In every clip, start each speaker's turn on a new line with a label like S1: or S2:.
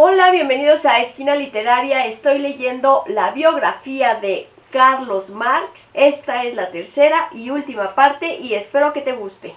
S1: Hola, bienvenidos a Esquina Literaria. Estoy leyendo la biografía de Carlos Marx. Esta es la tercera y última parte y espero que te guste.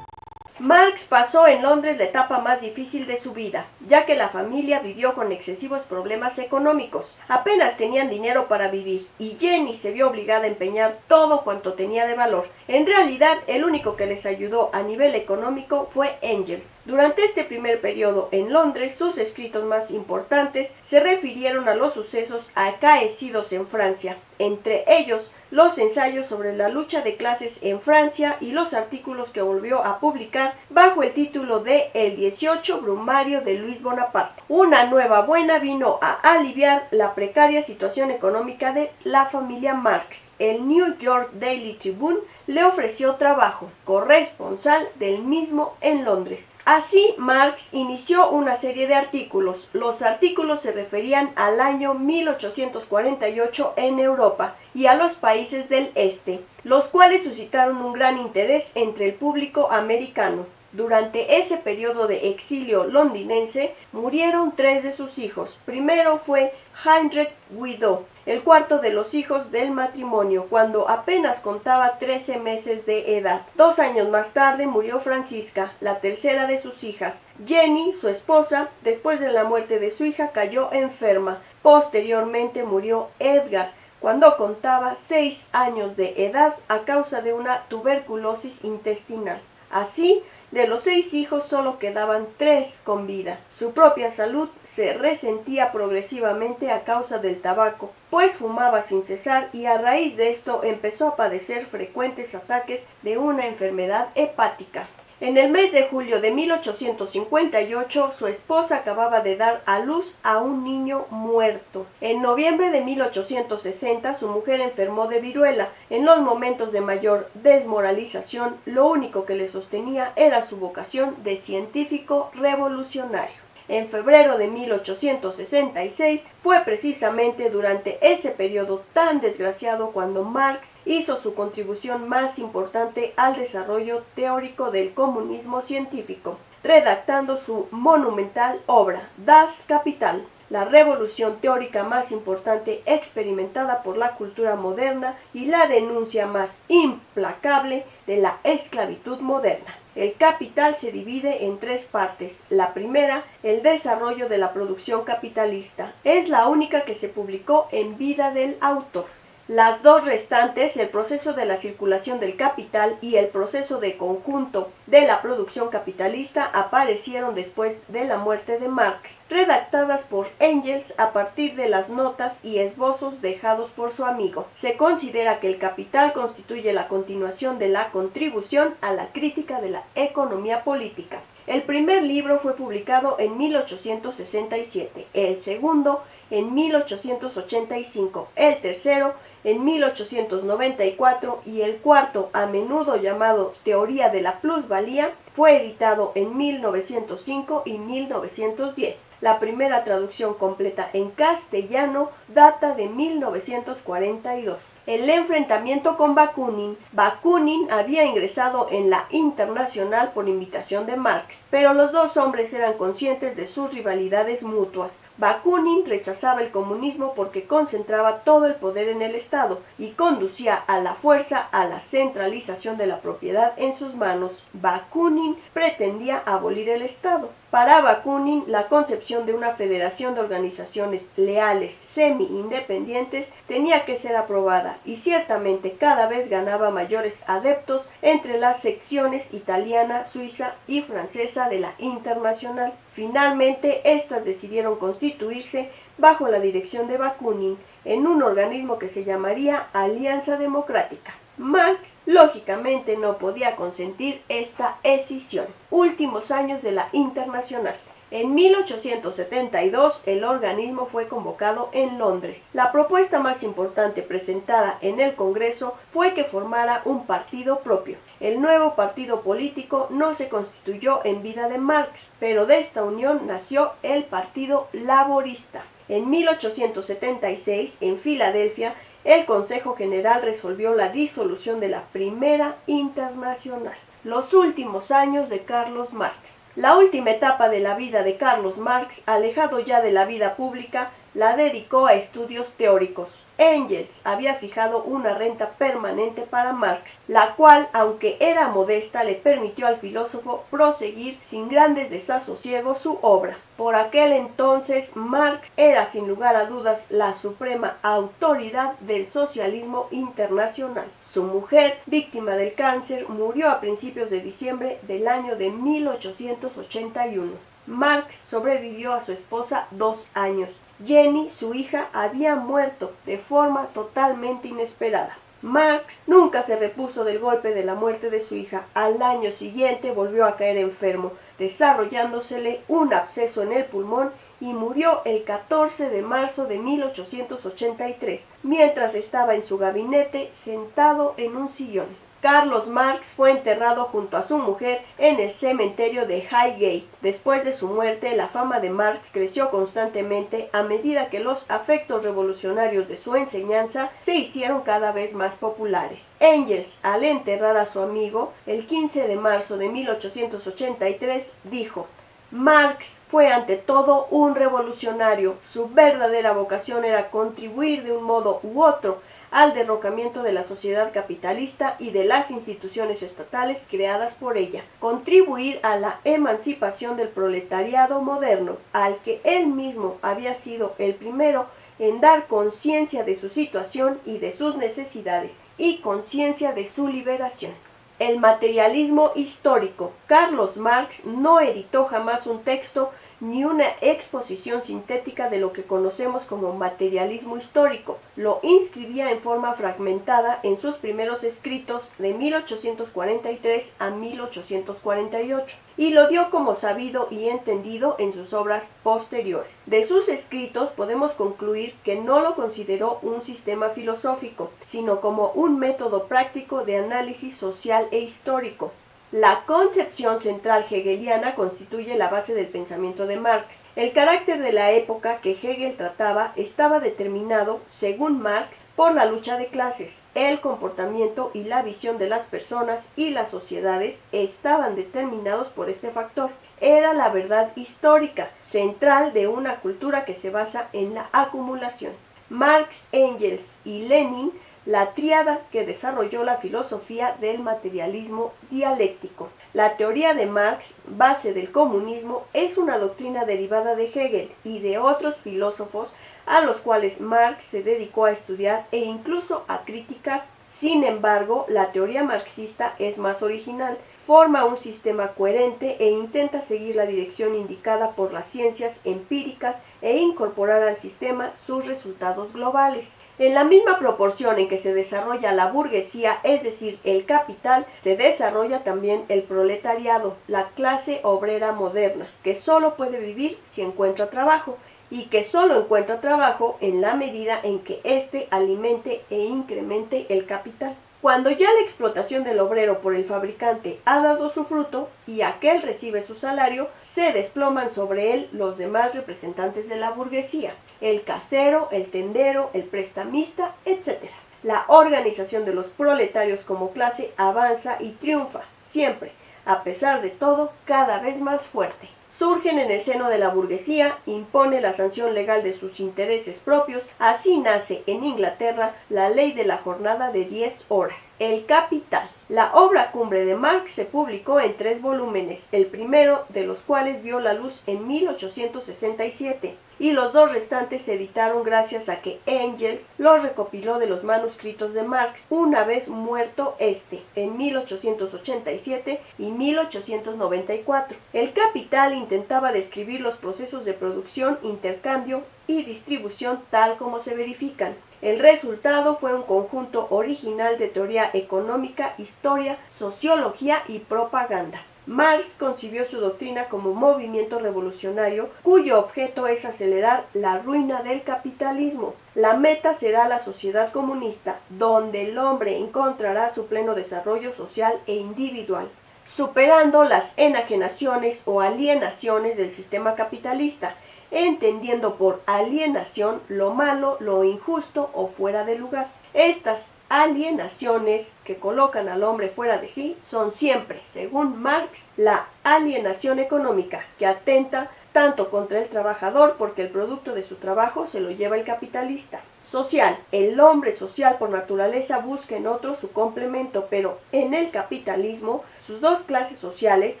S1: Marx pasó en Londres la etapa más difícil de su vida, ya que la familia vivió con excesivos problemas económicos. Apenas tenían dinero para vivir y Jenny se vio obligada a empeñar todo cuanto tenía de valor. En realidad, el único que les ayudó a nivel económico fue Engels. Durante este primer periodo en Londres, sus escritos más importantes se refirieron a los sucesos acaecidos en Francia, entre ellos los ensayos sobre la lucha de clases en Francia y los artículos que volvió a publicar bajo el título de El 18 Brumario de Luis Bonaparte. Una nueva buena vino a aliviar la precaria situación económica de la familia Marx. El New York Daily Tribune le ofreció trabajo, corresponsal del mismo en Londres. Así, Marx inició una serie de artículos. Los artículos se referían al año 1848 en Europa y a los países del este, los cuales suscitaron un gran interés entre el público americano. Durante ese periodo de exilio londinense murieron 3 de sus hijos. Primero fue Heinrich Guido, el cuarto de los hijos del matrimonio, cuando apenas contaba 13 meses de edad. 2 años más tarde murió Francisca, la tercera de sus hijas. Jenny, su esposa, después de la muerte de su hija, cayó enferma. Posteriormente murió Edgar, cuando contaba 6 años de edad a causa de una tuberculosis intestinal. Así, de los 6 hijos solo quedaban 3 con vida. Su propia salud se resentía progresivamente a causa del tabaco, pues fumaba sin cesar y a raíz de esto empezó a padecer frecuentes ataques de una enfermedad hepática. En el mes de julio de 1858, su esposa acababa de dar a luz a un niño muerto. En noviembre de 1860, su mujer enfermó de viruela. En los momentos de mayor desmoralización, lo único que le sostenía era su vocación de científico revolucionario. En febrero de 1866 fue precisamente durante ese periodo tan desgraciado cuando Marx hizo su contribución más importante al desarrollo teórico del comunismo científico, redactando su monumental obra Das Kapital, la revolución teórica más importante experimentada por la cultura moderna y la denuncia más implacable de la esclavitud moderna. El Capital se divide en 3 partes. La primera, el desarrollo de la producción capitalista. Es la única que se publicó en vida del autor. Las 2 restantes, el proceso de la circulación del capital y el proceso de conjunto de la producción capitalista, aparecieron después de la muerte de Marx, redactadas por Engels a partir de las notas y esbozos dejados por su amigo. Se considera que el Capital constituye la continuación de la contribución a la crítica de la economía política. El primer libro fue publicado en 1867, el segundo en 1885, el tercero en 1894 y el cuarto, a menudo llamado Teoría de la Plusvalía, fue editado en 1905 y 1910. La primera traducción completa en castellano data de 1942. El enfrentamiento con Bakunin. Bakunin había ingresado en la Internacional por invitación de Marx, pero los 2 hombres eran conscientes de sus rivalidades mutuas. Bakunin rechazaba el comunismo porque concentraba todo el poder en el Estado y conducía a la fuerza a la centralización de la propiedad en sus manos. Bakunin pretendía abolir el Estado. Para Bakunin, la concepción de una federación de organizaciones leales, semi-independientes, tenía que ser aprobada y ciertamente cada vez ganaba mayores adeptos entre las secciones italiana, suiza y francesa de la Internacional. Finalmente, estas decidieron constituirse bajo la dirección de Bakunin en un organismo que se llamaría Alianza Democrática. Marx, lógicamente, no podía consentir esta escisión. Últimos años de la Internacional. En 1872 el organismo fue convocado en Londres. La propuesta más importante presentada en el Congreso fue que formara un partido propio. El nuevo partido político no se constituyó en vida de Marx, pero de esta unión nació el Partido Laborista. En 1876, en Filadelfia, el Consejo General resolvió la disolución de la Primera Internacional. Los últimos años de Carlos Marx. La última etapa de la vida de Carlos Marx, alejado ya de la vida pública, la dedicó a estudios teóricos. Engels había fijado una renta permanente para Marx, la cual, aunque era modesta, le permitió al filósofo proseguir sin grandes desasosiegos su obra. Por aquel entonces, Marx era sin lugar a dudas la suprema autoridad del socialismo internacional. Su mujer, víctima del cáncer, murió a principios de diciembre del año de 1881. Marx sobrevivió a su esposa 2 años. Jenny, su hija, había muerto de forma totalmente inesperada. Marx nunca se repuso del golpe de la muerte de su hija. Al año siguiente volvió a caer enfermo, desarrollándosele un absceso en el pulmón y murió el 14 de marzo de 1883, mientras estaba en su gabinete sentado en un sillón. Carlos Marx fue enterrado junto a su mujer en el cementerio de Highgate. Después de su muerte, la fama de Marx creció constantemente a medida que los afectos revolucionarios de su enseñanza se hicieron cada vez más populares. Engels, al enterrar a su amigo, el 15 de marzo de 1883, dijo: Marx fue ante todo un revolucionario. Su verdadera vocación era contribuir de un modo u otro al derrocamiento de la sociedad capitalista y de las instituciones estatales creadas por ella, contribuir a la emancipación del proletariado moderno, al que él mismo había sido el primero en dar conciencia de su situación y de sus necesidades, y conciencia de su liberación. El materialismo histórico. Carlos Marx no editó jamás un texto ni una exposición sintética de lo que conocemos como materialismo histórico. Lo inscribía en forma fragmentada en sus primeros escritos de 1843 a 1848 y lo dio como sabido y entendido en sus obras posteriores. De sus escritos podemos concluir que no lo consideró un sistema filosófico, sino como un método práctico de análisis social e histórico. La concepción central hegeliana constituye la base del pensamiento de Marx. El carácter de la época que Hegel trataba estaba determinado, según Marx, por la lucha de clases. El comportamiento y la visión de las personas y las sociedades estaban determinados por este factor. Era la verdad histórica, central de una cultura que se basa en la acumulación. Marx, Engels y Lenin, la tríada que desarrolló la filosofía del materialismo dialéctico. La teoría de Marx, base del comunismo, es una doctrina derivada de Hegel y de otros filósofos a los cuales Marx se dedicó a estudiar e incluso a criticar. Sin embargo, la teoría marxista es más original, forma un sistema coherente e intenta seguir la dirección indicada por las ciencias empíricas e incorporar al sistema sus resultados globales. En la misma proporción en que se desarrolla la burguesía, es decir, el capital, se desarrolla también el proletariado, la clase obrera moderna, que solo puede vivir si encuentra trabajo, y que solo encuentra trabajo en la medida en que éste alimente e incremente el capital. Cuando ya la explotación del obrero por el fabricante ha dado su fruto y aquel recibe su salario, se desploman sobre él los demás representantes de la burguesía, el casero, el tendero, el prestamista, etc. La organización de los proletarios como clase avanza y triunfa, siempre, a pesar de todo, cada vez más fuerte. Surgen en el seno de la burguesía, impone la sanción legal de sus intereses propios, así nace en Inglaterra la ley de la jornada de 10 horas. El Capital. La obra cumbre de Marx se publicó en 3 volúmenes, el primero de los cuales vio la luz en 1867, y los 2 restantes se editaron gracias a que Engels los recopiló de los manuscritos de Marx, una vez muerto este, en 1887 y 1894. El Capital intentaba describir los procesos de producción, intercambio y distribución tal como se verifican. El resultado fue un conjunto original de teoría económica, historia, sociología y propaganda. Marx concibió su doctrina como movimiento revolucionario cuyo objeto es acelerar la ruina del capitalismo. La meta será la sociedad comunista, donde el hombre encontrará su pleno desarrollo social e individual, superando las enajenaciones o alienaciones del sistema capitalista. entendiendo por alienación lo malo, lo injusto o fuera de lugar. Estas alienaciones que colocan al hombre fuera de sí son siempre, según Marx, la alienación económica, que atenta tanto contra el trabajador porque el producto de su trabajo se lo lleva el capitalista. Social. El hombre social por naturaleza busca en otro su complemento, pero en el capitalismo sus dos clases sociales,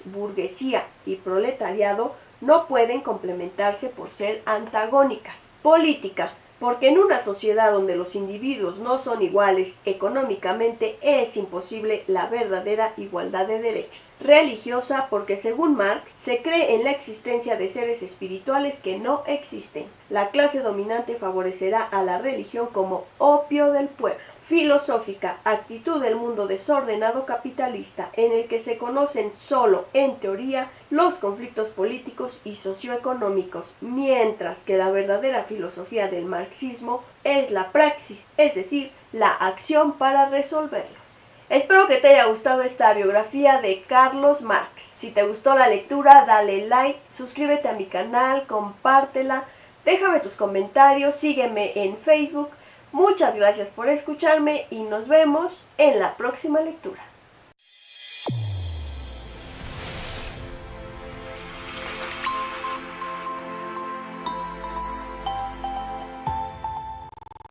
S1: burguesía y proletariado, no pueden complementarse por ser antagónicas. Política. Porque en una sociedad donde los individuos no son iguales económicamente es imposible la verdadera igualdad de derechos. Religiosa porque según Marx se cree en la existencia de seres espirituales que no existen. La clase dominante favorecerá a la religión como opio del pueblo. Filosófica, actitud del mundo desordenado capitalista en el que se conocen solo en teoría los conflictos políticos y socioeconómicos, mientras que la verdadera filosofía del marxismo es la praxis, es decir, la acción para resolverlos. Espero que te haya gustado esta biografía de Carlos Marx. Si te gustó la lectura, dale like, suscríbete a mi canal, compártela, déjame tus comentarios, sígueme en Facebook. Muchas gracias por escucharme y nos vemos en la próxima lectura.